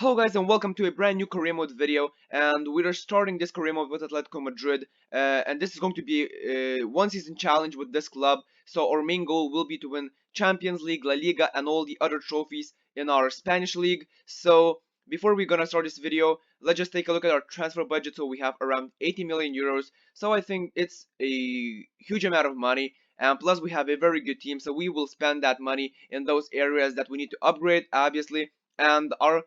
Hello guys and welcome to a brand new career mode video, and we are starting this career mode with Atletico Madrid, and this is going to be a one season challenge with this club. So our main goal will be to win Champions League, La Liga and all the other trophies in our Spanish league. So before we're gonna start this video, let's just take a look at our transfer budget. So we have around 80 million euros, so I think it's a huge amount of money, and plus we have a very good team, so we will spend that money in those areas that we need to upgrade obviously. And our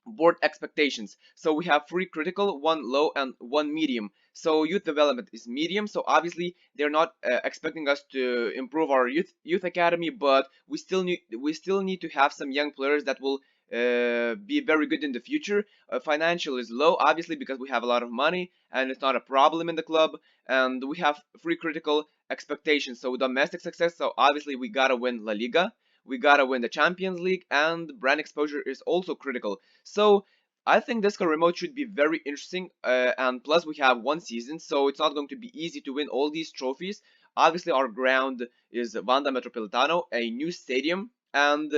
board expectations. So we have three critical, one low, and one medium. So youth development is medium. So obviously they're not expecting us to improve our youth academy, but we still need to have some young players that will be very good in the future. Financial is low, obviously, because we have a lot of money and it's not a problem in the club. And we have three critical expectations. So domestic success. So obviously we gotta win La Liga. We gotta win the Champions League, and brand exposure is also critical. So I think this career mode should be very interesting, and plus we have one season, so it's not going to be easy to win all these trophies. Obviously, our ground is Wanda Metropolitano, a new stadium, and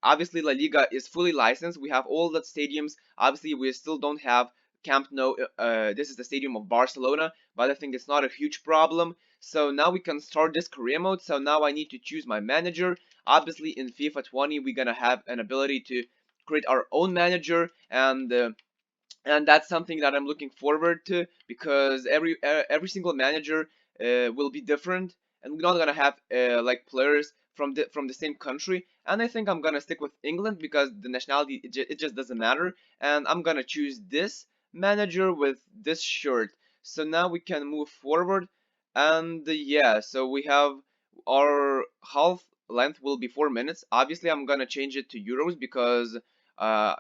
obviously La Liga is fully licensed. We have all the stadiums. Obviously, we still don't have Camp Nou. This is the stadium of Barcelona, but I think it's not a huge problem. So now we can start this career mode. So now I need to choose my manager. Obviously, in FIFA 20, we're gonna have an ability to create our own manager, and that's something that I'm looking forward to, because every single manager will be different, and we're not gonna have like players from the same country. And I think I'm gonna stick with England because the nationality it just doesn't matter, and I'm gonna choose this manager with this shirt. So now we can move forward, and yeah, so we have our half length will be 4 minutes. Obviously, I'm gonna change it to euros because uh,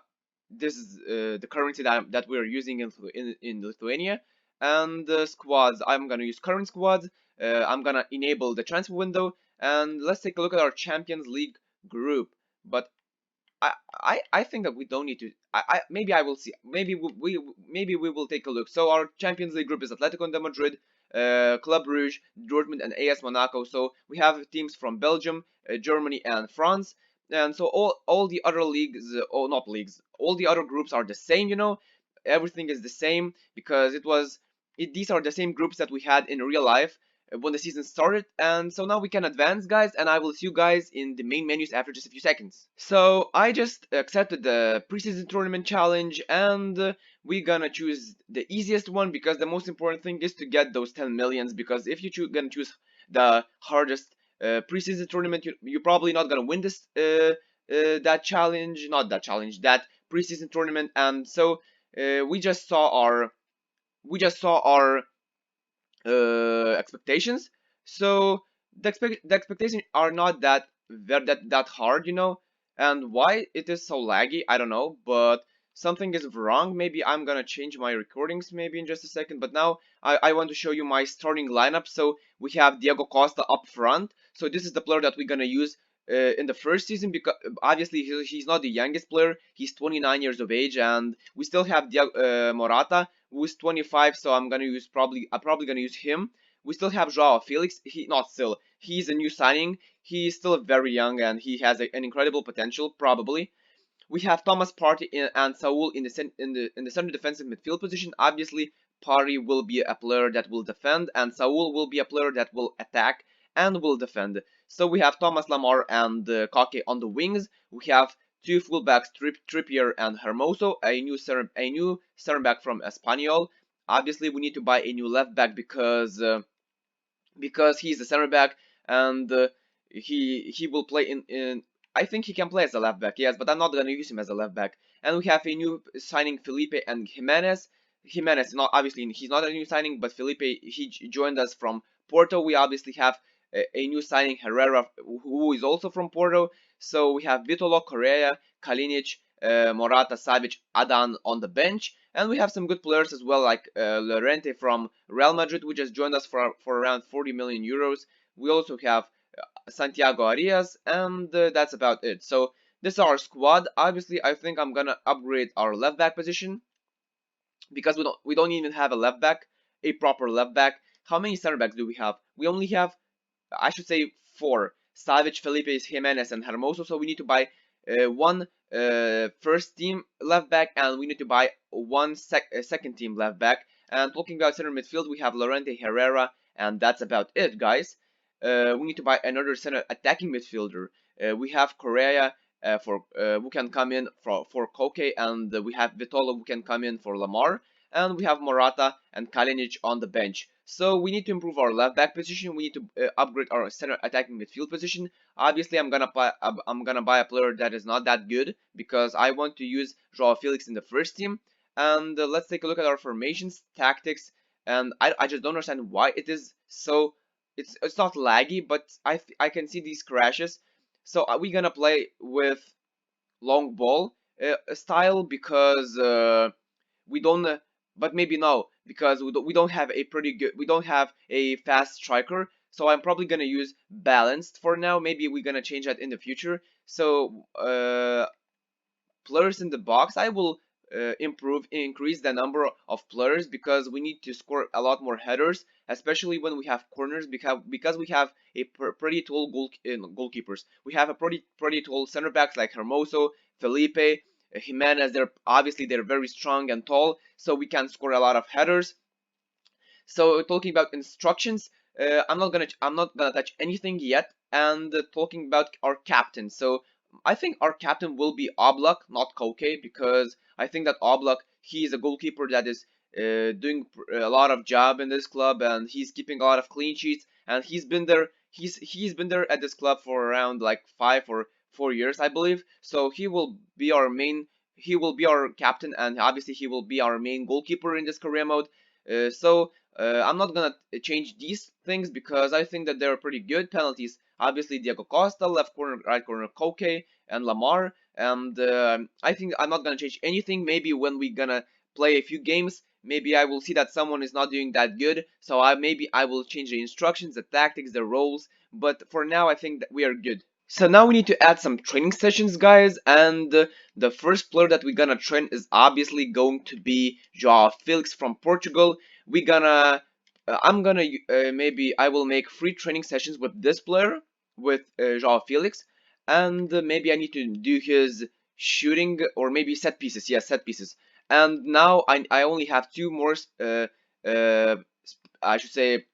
this is the currency that we're using in Lithuania. And squads, I'm gonna use current squads. I'm gonna enable the transfer window, and let's take a look at our Champions League group. But I think that we don't need to. Maybe I will see. Maybe we will take a look. So our Champions League group is Atletico Madrid, Club Brugge, Dortmund, and AS Monaco. So we have teams from Belgium, Germany, and France. And so all the other leagues, or not leagues, all the other groups are the same. Everything is the same because these are the same groups that we had in real life when the season started. And so now we can advance, guys, and I will see you guys in the main menus after just a few seconds. So I just accepted the preseason tournament challenge, and we're gonna choose the easiest one because the most important thing is to get those 10 millions, because if you gonna choose the hardest preseason tournament, you're probably not gonna win this that challenge, not that challenge, that preseason tournament. And so we just saw our expectations. So the expectations are not that hard. And why it is so laggy, I don't know, but something is wrong. Maybe I'm gonna change my recordings maybe in just a second. But now I want to show you my starting lineup. So we have Diego Costa up front. So this is the player that we're gonna use in the first season, because obviously he's not the youngest player. He's 29 years of age, and we still have Morata, who's 25. So I'm probably gonna use him. We still have Joao Felix. He's a new signing. He's still very young, and he has an incredible potential. Probably we have Thomas Partey and Saul in the center defensive midfield position. Obviously, Partey will be a player that will defend, and Saul will be a player that will attack and will defend. So we have Thomas Lamar and Kake on the wings. We have two fullbacks, Trippier and Hermoso, a new center back from Espanyol. Obviously, we need to buy a new left back because he's the center back, and he will play in. I think he can play as a left back, yes, but I'm not gonna use him as a left back. And we have a new signing, Felipe and Jimenez. Jimenez, not obviously he's not a new signing, but Felipe, he joined us from Porto. We obviously have a new signing, Herrera, who is also from Porto. So we have Vitolo, Correa, Kalinic, Morata, Savic, Adan on the bench. And we have some good players as well, like Llorente from Real Madrid, who just joined us for around 40 million euros. We also have Santiago Arias, and that's about it. So this is our squad. Obviously, I think I'm gonna upgrade our left back position because we don't even have a left back, a proper left back. How many center backs do we have? We only have, I should say, four: Savic, Felipe, Jimenez, and Hermoso. So we need to buy one first team left back, and we need to buy one second team left back. And talking about center midfield, we have Lorente Herrera, and that's about it, guys. We need to buy another center attacking midfielder. We have Correa for who can come in for Koke, and we have Vitolo who can come in for Lamar, and we have Morata and Kalinic on the bench. So we need to improve our left back position. We need to upgrade our center attacking midfield position. Obviously, I'm gonna buy a player that is not that good because I want to use Joao Felix in the first team. And let's take a look at our formations, tactics, and I just don't understand why it is so. It's not laggy, but I can see these crashes. So we're gonna play with long ball style because we don't. But maybe no, because we don't have a pretty good. We don't have a fast striker. So I'm probably gonna use balanced for now. Maybe we're gonna change that in the future. So players in the box, I will increase the number of players because we need to score a lot more headers, especially when we have corners, because we have a pretty tall goalkeepers. We have a pretty tall center backs like Hermoso, Felipe, Jimenez. They're very strong and tall, so we can score a lot of headers. So talking about instructions, I'm not gonna touch anything yet. And talking about our captain, so I think our captain will be Oblak, not Koke, because I think that Oblak, he is a goalkeeper that is doing a lot of job in this club, and he's keeping a lot of clean sheets, and he's been there. He's been there at this club for around like 5 or 4 years, I believe. So he will be our main. He will be our captain, and obviously he will be our main goalkeeper in this career mode. I'm not gonna change these things because I think that they're pretty good penalties. Obviously, Diego Costa, left corner, right corner, Koke, and Lamar. And I think I'm not gonna change anything. Maybe when we gonna play a few games, maybe I will see that someone is not doing that good. So maybe I will change the instructions, the tactics, the roles. But for now, I think that we are good. So now we need to add some training sessions, guys, and the first player that we're gonna train is obviously going to be Joao Felix from Portugal. We're gonna, I'm gonna, maybe I will make free training sessions with this player, with Joao Felix, and maybe I need to do his shooting or maybe set pieces. Yes, set pieces. And now I only have two more, uh, I should say,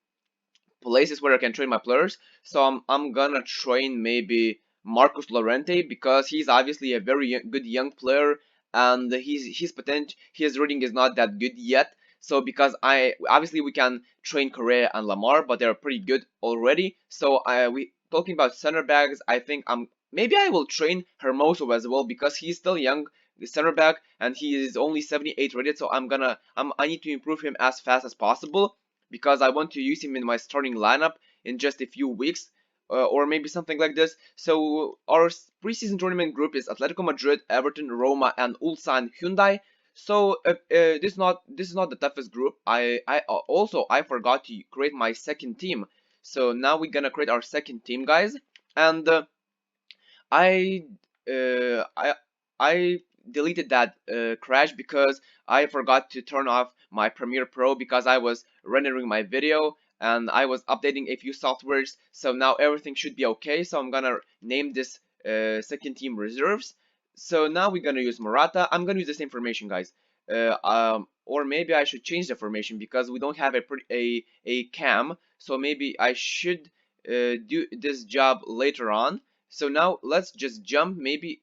places where I can train my players. So I'm gonna train maybe Marcus Lorente because he's obviously a very good young player, and his potential, his reading is not that good yet. So because I obviously we can train Correa and Lamar, but they're pretty good already. So we talking about center backs. I think maybe I will train Hermoso as well because he's still young center back and he is only 78 rated. So I need to improve him as fast as possible because I want to use him in my starting lineup in just a few weeks, or maybe something like this. So our preseason tournament group is Atletico Madrid, Everton, Roma, and Ulsan Hyundai. So this is not the toughest group. I forgot to create my second team. So now we're gonna create our second team, guys, and I uh, I I deleted that crash because I forgot to turn off my Premiere Pro because I was rendering my video and I was updating a few softwares. So now everything should be okay. So I'm gonna name this second team reserves. So now we're gonna use Morata. I'm gonna use the same formation, guys. Or maybe I should change the formation because we don't have a cam. So maybe I should do this job later on. So now let's just jump, maybe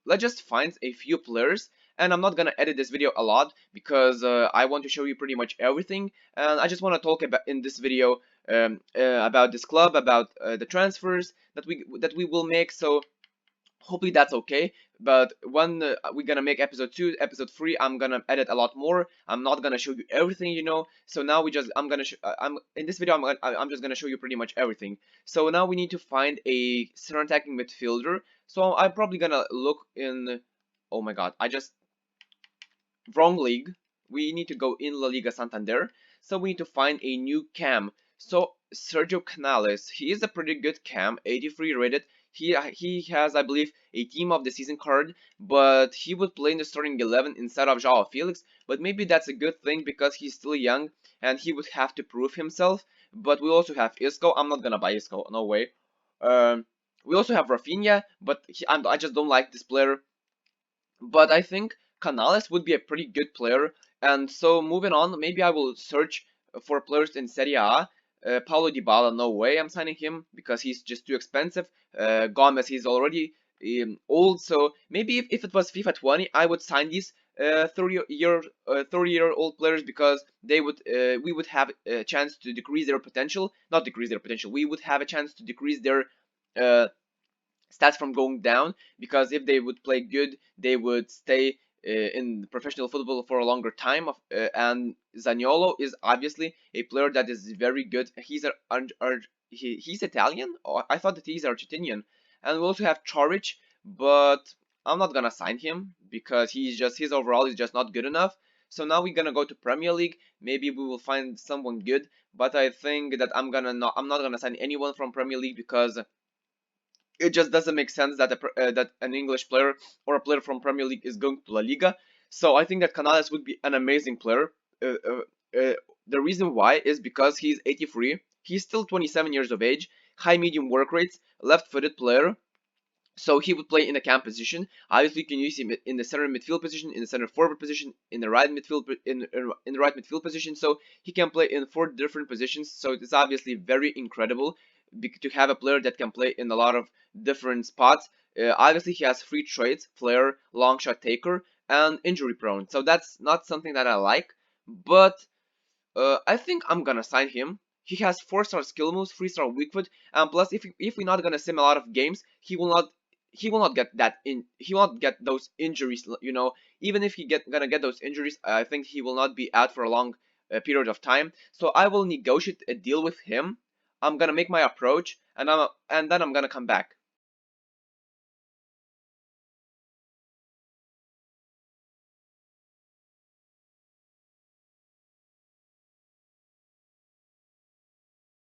let's just find a few players, and I'm not gonna edit this video a lot because I want to show you pretty much everything, and I just want to talk about in this video about this club, about the transfers that we will make. So hopefully that's okay. But when we're gonna make episode 2, episode 3, I'm gonna edit a lot more. I'm not gonna show you everything, you know. So now I'm gonna I'm in this video I'm just gonna show you pretty much everything. So now we need to find a center attacking midfielder. So I'm probably gonna look in, oh my god, I just wrong league. We need to go in La Liga Santander. So we need to find a new cam. So Sergio Canales, he is a pretty good cam, 83 rated. He has, I believe, a team of the season card, but he would play in the starting 11 instead of Joao Felix. But maybe that's a good thing because he's still young and he would have to prove himself. But we also have Isco. I'm not gonna buy Isco, no way. We also have Rafinha, but I just don't like this player. but I think Canales would be a pretty good player. And so moving on, maybe I will search for players in Serie A. Paulo Dybala, no way I'm signing him because he's just too expensive. Gomez, he's already old, so maybe if it was FIFA 20, I would sign these 30-year-old players because they would we would have a chance to decrease their potential, not decrease their potential. We would have a chance to decrease their uh, stats from going down because if they would play good, they would stay in professional football for a longer time. And Zaniolo is obviously a player that is very good. He's Italian. Oh, I thought that he's Argentinian. And we also have Chorich, but I'm not gonna sign him because his overall is just not good enough. So now we're gonna go to Premier League. Maybe we will find someone good, but I think that I'm not gonna sign anyone from Premier League because it just doesn't make sense that that an English player or a player from Premier League is going to La Liga. So I think that Canales would be an amazing player. Uh, uh, the reason why is because he's 83. He's still 27 years of age, high medium work rates, left-footed player. So he would play in a cam position. Obviously, you can use him in the center midfield position, in the center forward position, in the right midfield in the right midfield position. So he can play in 4 different positions. So it's obviously very incredible to have a player that can play in a lot of different spots. Obviously, he has 3 traits: flair, long shot taker, and injury prone. So that's not something that I like, but I think I'm gonna sign him. He has 4-star skill moves, 3-star weak foot, and plus, if we're not gonna sim a lot of games, he will not get that in. He will not get those injuries. Even if he gonna get those injuries, I think he will not be out for a long period of time. So I will negotiate a deal with him. I'm gonna make my approach, and then I'm gonna come back.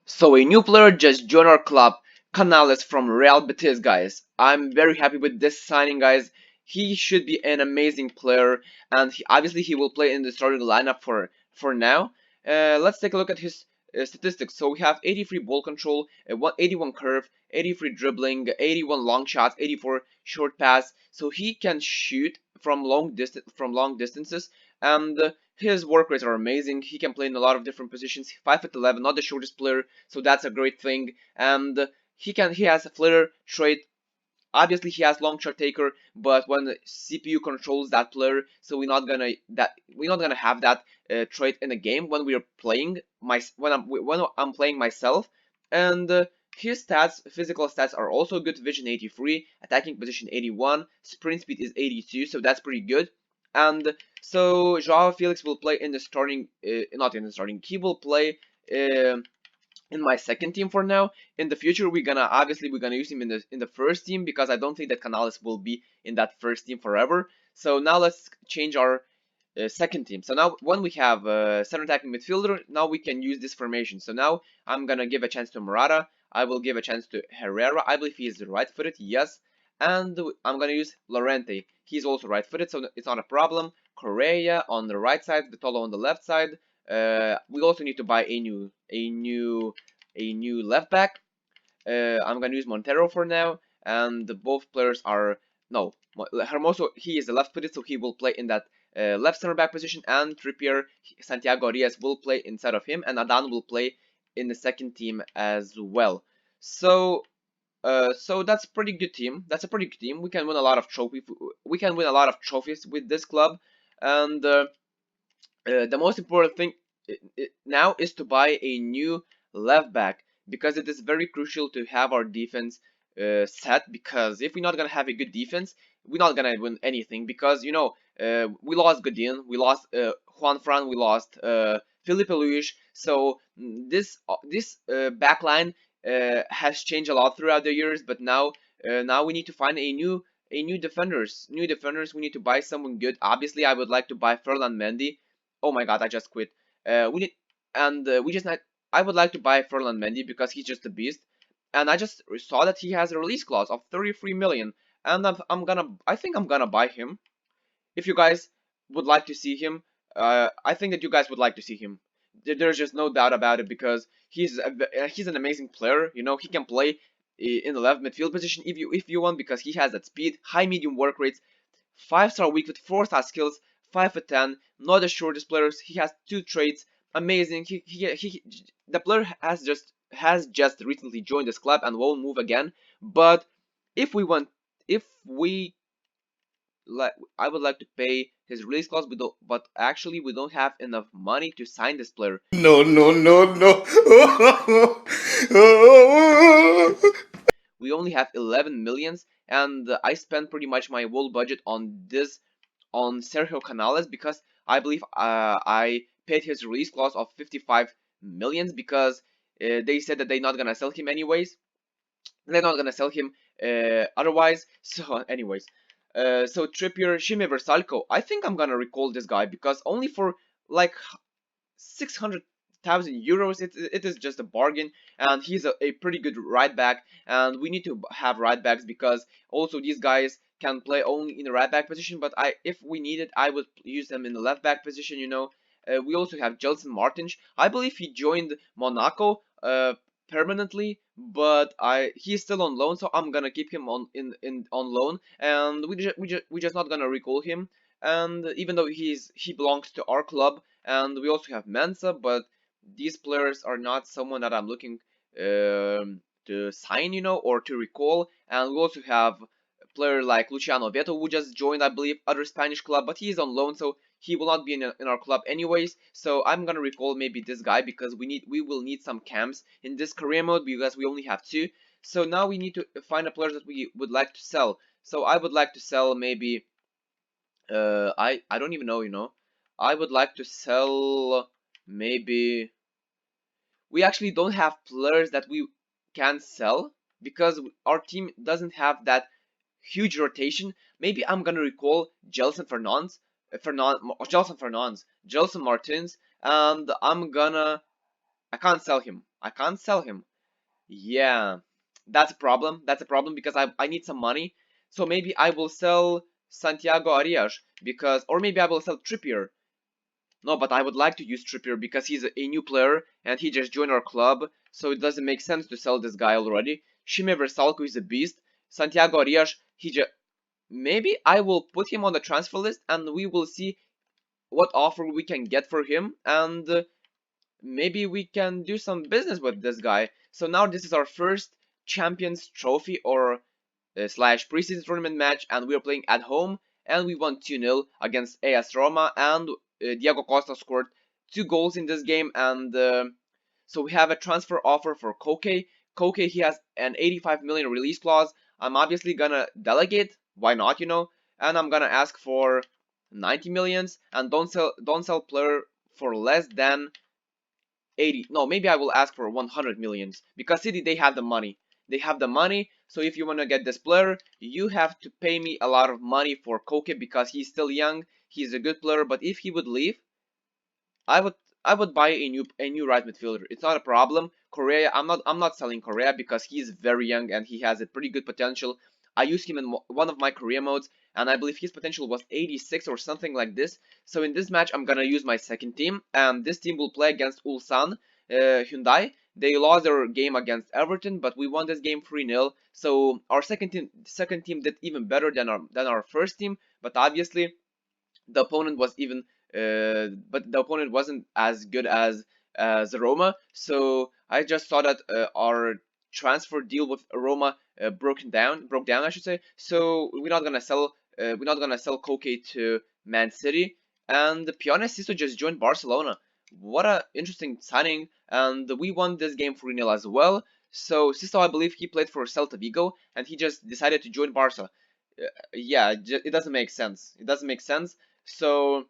So a new player just joined our club, Canales from Real Betis, guys. I'm very happy with this signing, guys. He should be an amazing player, and obviously he will play in the starting lineup for now. Let's take a look at his statistics. So we have 83 ball control, 81 curve, 83 dribbling, 81 long shots, 84 short pass. So he can shoot from long distances, and his work rates are amazing. He can play in a lot of different positions. 5'11", not the shortest player, so that's a great thing. And he has a flair trait. Obviously, he has long shot taker, but when the CPU controls that player, so we're not gonna have that trait in a game when we are playing when I'm playing myself. And his physical stats are also good. Vision 83, attacking position 81, sprint speed is 82, so that's pretty good. And so Joao Felix will play in the starting, not in the starting. He will play. Uh, in my second team for now. In the future, we're gonna use him in the first team because I don't think that Canales will be in that first team forever. So now let's change our second team. So now when we have center attacking midfielder, now we can use this formation. So now I'm gonna give a chance to Morata. I will give a chance to Herrera. I believe he is right-footed, yes. And I'm gonna use Lorente. He's also right-footed, so it's not a problem. Correa on the right side, Vitolo on the left side. We also need to buy a new left back. I'm gonna use Montero for now, and both players are no. Hermoso, he is the left-footed, so he will play in that left center back position, and Trippier, Santiago Arias will play inside of him, and Adan will play in the second team as well. So that's a pretty good team. That's a pretty good team. We can win a lot of trophies. We can win a lot of trophies with this club, and the most important thing now is to buy a new left back because it is very crucial to have our defense set. Because if we're not gonna have a good defense, we're not gonna win anything. Because we lost Godin, we lost Juan Fran, we lost Felipe Luis. So this back line has changed a lot throughout the years. But now we need to find a new defenders. New defenders. We need to buy someone good. Obviously, I would like to buy Ferland Mendy. Oh my god, I just quit. We need, and we just not. I would like to buy Ferland Mendy because he's just a beast, and I just saw that he has a release clause of 33 million, and I think I'm gonna buy him. If you guys would like to see him, I think that you guys would like to see him. There's just no doubt about it because he's an amazing player. He can play in the left midfield position if you want because he has that speed, high medium work rates, 5-star weak with 4-star skills, 5'10", not the shortest players. He has 2 traits, amazing. The player has just recently joined this club and won't move again. But if we want, if we like, I would like to pay his release clause, but actually we don't have enough money to sign this player. No, no, no, no. We only have 11 millions, and I spent pretty much my whole budget on Sergio Canales because I believe I paid his release clause of 55 millions because they said that they're not gonna sell him anyways. They're not gonna sell him otherwise. So, anyways, so Trippier, Shime Versalco. I think I'm gonna recall this guy because only for like 600,000 euros, it is just a bargain, and he's a pretty good right back, and we need to have right backs because also these guys can play only in the right back position, but if we need it, I would use them in the left back position, you know. We also have Gelson Martins. I believe he joined Monaco permanently, but he's still on loan, so I'm gonna keep him on loan, and we just not gonna recall him. And even though he belongs to our club, and we also have Mensa, but these players are not someone that I'm looking to sign, you know, or to recall. And we also have a player like Luciano Veto, who just joined, I believe, other Spanish club, but he's on loan, so he will not be in our club anyways. So I'm gonna recall maybe this guy because we will need some camps in this career mode because we only have 2. So now we need to find a player that we would like to sell. So I would like to sell maybe I don't even know, you know. I would like to sell maybe we actually don't have players that we can sell because our team doesn't have that huge rotation. Maybe I'm gonna recall Gelson Martins, and I can't sell him. I can't sell him. Yeah, that's a problem. That's a problem because I need some money. So maybe I will sell Santiago Arias because, or maybe I will sell Trippier. No, but I would like to use Trippier because he's a new player and he just joined our club, so it doesn't make sense to sell this guy already. Shime Versalco is a beast. Santiago Arias, maybe I will put him on the transfer list and we will see what offer we can get for him, and maybe we can do some business with this guy. So now this is our first Champions Trophy or slash preseason tournament match, and we are playing at home, and we won 2-0 against AS Roma, and Diego Costa scored 2 goals in this game, and so we have a transfer offer for Koke. Koke, he has an 85 million release clause. I'm obviously gonna delegate, why not, you know, and I'm gonna ask for 90 millions, and don't sell player for less than 80. No, maybe I will ask for 100 millions because City, they have the money. They have the money. So if you want to get this player, you have to pay me a lot of money for Koke because he's still young. He's a good player, but if he would leave, I would I would buy a new right midfielder. It's not a problem. Correa, I'm not selling Correa because he's very young and he has a pretty good potential. I used him in one of my career modes, and I believe his potential was 86 or something like this. So in this match, I'm gonna use my second team, and this team will play against Ulsan Hyundai. They lost their game against Everton, but we won this game 3-0. So our second team did even better than our first team, but obviously the opponent was even but the opponent wasn't as good as Roma. So I just saw that our transfer deal with Roma broke down, I should say. So we're not gonna sell Koke to Man City, and Pione Sisto just joined Barcelona. What a interesting signing, and we won this game 3-0 as well. So Sisto, I believe he played for Celta Vigo, and he just decided to join Barca. Yeah, it doesn't make sense. It doesn't make sense. So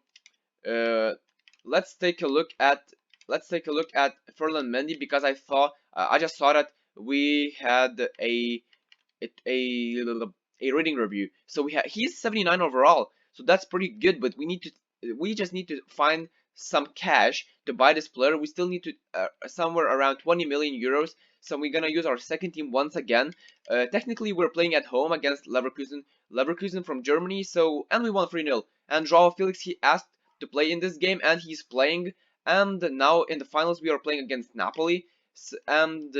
uh, let's take a look at Ferland Mendy because I just saw that we had a rating review. So he's 79 overall. So that's pretty good, but we just need to find some cash to buy this player. We still need to somewhere around 20 million euros. So we're gonna use our second team once again. Technically, we're playing at home against Leverkusen from Germany. So, and we won 3-0. And Joao Felix, he asked to play in this game, and he's playing. And now in the finals, we are playing against Napoli, and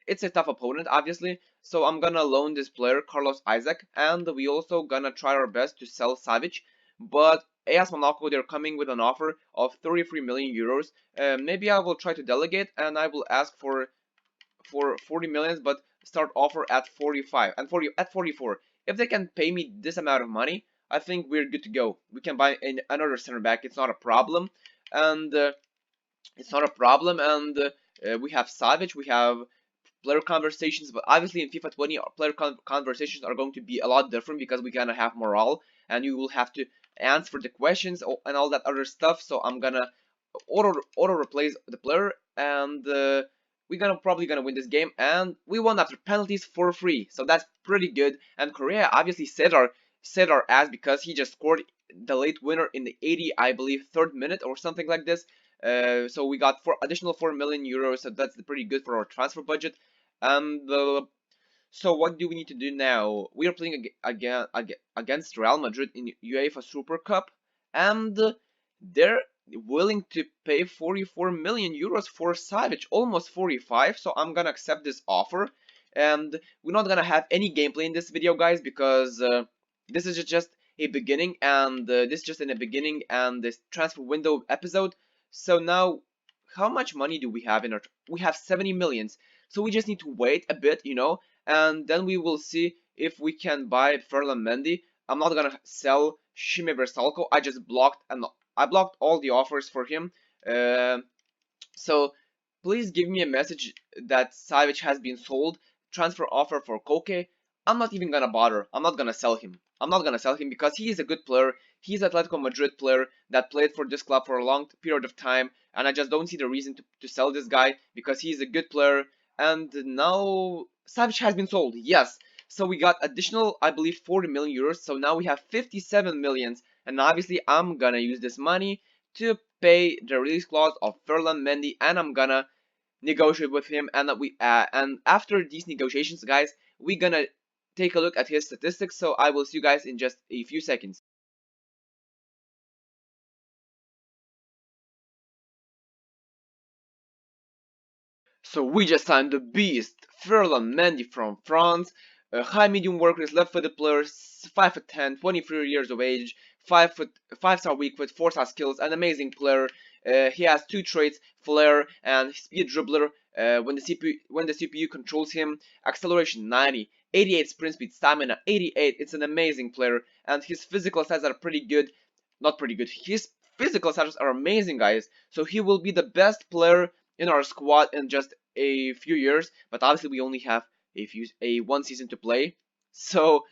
it's a tough opponent, obviously. So I'm gonna loan this player, Carlos Isaac, and we also gonna try our best to sell Savage. But AS Monaco, they're coming with an offer of 33 million euros. Maybe I will try to delegate and I will ask for 40 millions, but start offer at 45 and 40 at 44. If they can pay me this amount of money, I think we're good to go. We can buy another center back. It's not a problem, and we have Savage, we have player conversations, but obviously in FIFA 20, our player conversations are going to be a lot different because we're gonna have morale, and you will have to answer the questions and all that other stuff. So I'm gonna auto replace the player, and we're gonna probably gonna win this game, and we won after penalties for free. So that's pretty good. And Korea obviously saved our ass because he just scored the late winner in the 80, I believe, third minute or something like this. So we got additional 4 million euros. So that's pretty good for our transfer budget. And so what do we need to do now? We are playing against Real Madrid in UEFA Super Cup, and they're willing to pay 44 million euros for Savage, almost 45. So I'm gonna accept this offer, and we're not gonna have any gameplay in this video, guys, because this is just a beginning, and this is just in the beginning and this transfer window episode. So now, how much money do we have in our? We have 70 millions. So we just need to wait a bit, and then we will see if we can buy Ferland Mendy. I'm not gonna sell Shime Versalco. I blocked all the offers for him. Uh, so please give me a message that Savic has been sold. Transfer offer for Koke. I'm not even gonna bother. I'm not gonna sell him. I'm not gonna sell him because he is a good player. He's an Atletico Madrid player that played for this club for a long period of time, and I just don't see the reason to sell this guy because he's a good player. And now Savic has been sold. Yes. So we got additional, I believe, 40 million euros. So now we have 57 millions, and obviously I'm gonna use this money to pay the release clause of Ferland Mendy, and I'm gonna negotiate with him. And after these negotiations, guys, we're gonna take a look at his statistics. So I will see you guys in just a few seconds. So we just signed the beast, Ferland Mendy from France, a high medium work rate, left-footed player, 5'10", 23 years of age, 5-star weak foot, 4-star skills, an amazing player. He has two traits: flair and speed dribbler. When the CPU controls him, acceleration 90, 88 sprint speed, stamina 88. It's an amazing player, and his physical stats are pretty good. Not pretty good. His physical stats are amazing, guys. So he will be the best player in our squad in just a few years, but obviously we only have one season to play. So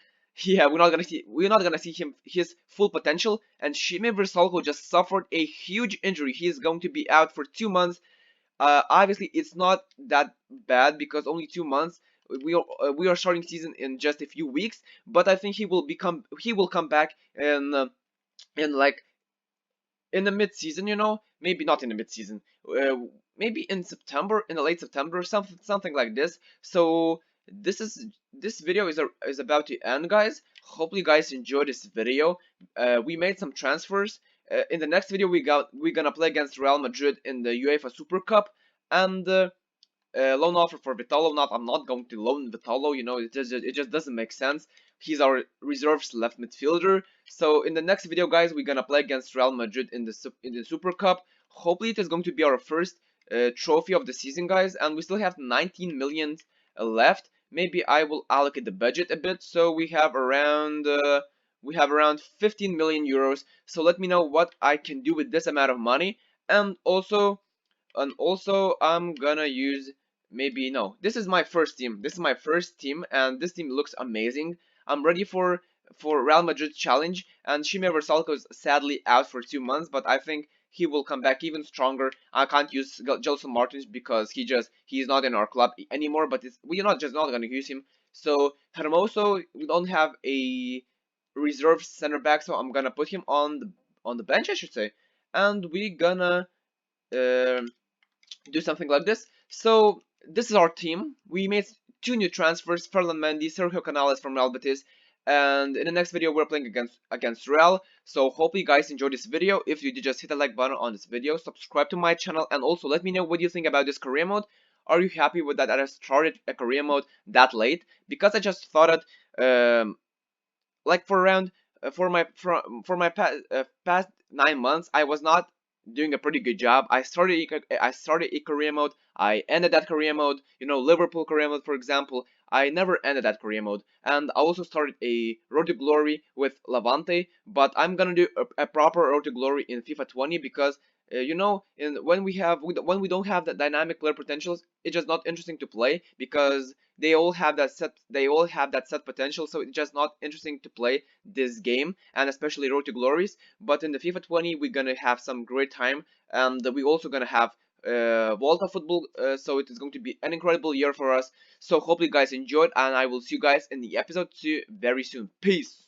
yeah, we're not gonna see his full potential. And Shime Versalco just suffered a huge injury. He is going to be out for 2 months. Obviously it's not that bad because only 2 months. We are starting season in just a few weeks, but I think he will come back in like in the mid-season, maybe not in the mid-season, maybe in September, in the late September, something like this. So this video is about to end, guys. Hopefully you guys enjoyed this video. We made some transfers. In the next video we're gonna play against Real Madrid in the UEFA Super Cup, and loan offer for Vitalo. I'm not going to loan Vitalo. It just doesn't make sense. He's our reserves left midfielder. So in the next video, guys, we're gonna play against Real Madrid in the Super Cup. Hopefully, it is going to be our first trophy of the season, guys, and we still have 19 million left. Maybe I will allocate the budget a bit, so we have around 15 million euros. So let me know what I can do with this amount of money, and also I'm gonna use maybe no. This is my first team. This is my first team, and this team looks amazing. I'm ready for Real Madrid challenge, and Shime Versalco is sadly out for 2 months, but I think he will come back even stronger. I can't use Gelson Martins because he's not in our club anymore, but we're not gonna use him. So Hermoso, we don't have a reserve center back, so I'm gonna put him on the bench, I should say, and we gonna um do something like this. So this is our team. We made two new transfers: Ferland Mendy, Sergio Canales from Real Betis, and in the next video we're playing against Real. So hopefully you guys enjoyed this video. If you did, just hit the like button on this video, subscribe to my channel, and also let me know what you think about this career mode. Are you happy with that I started a career mode that late? Because I just thought it, like for around for my past 9 months, I was not doing a pretty good job. I started a career mode. I ended that career mode. You know, Liverpool career mode, for example. I never ended that career mode, and I also started a Road to Glory with Levante. But I'm gonna do a proper Road to Glory in FIFA 20 because you know, when we don't have that dynamic player potentials, it's just not interesting to play because they all have that set potential, so it's just not interesting to play this game, and especially Road to Glories. But in the FIFA 20 we're gonna have some great time, and we're also gonna have Volta football, so it is going to be an incredible year for us. So hope you guys enjoyed, and I will see you guys in the episode 2 very soon. Peace.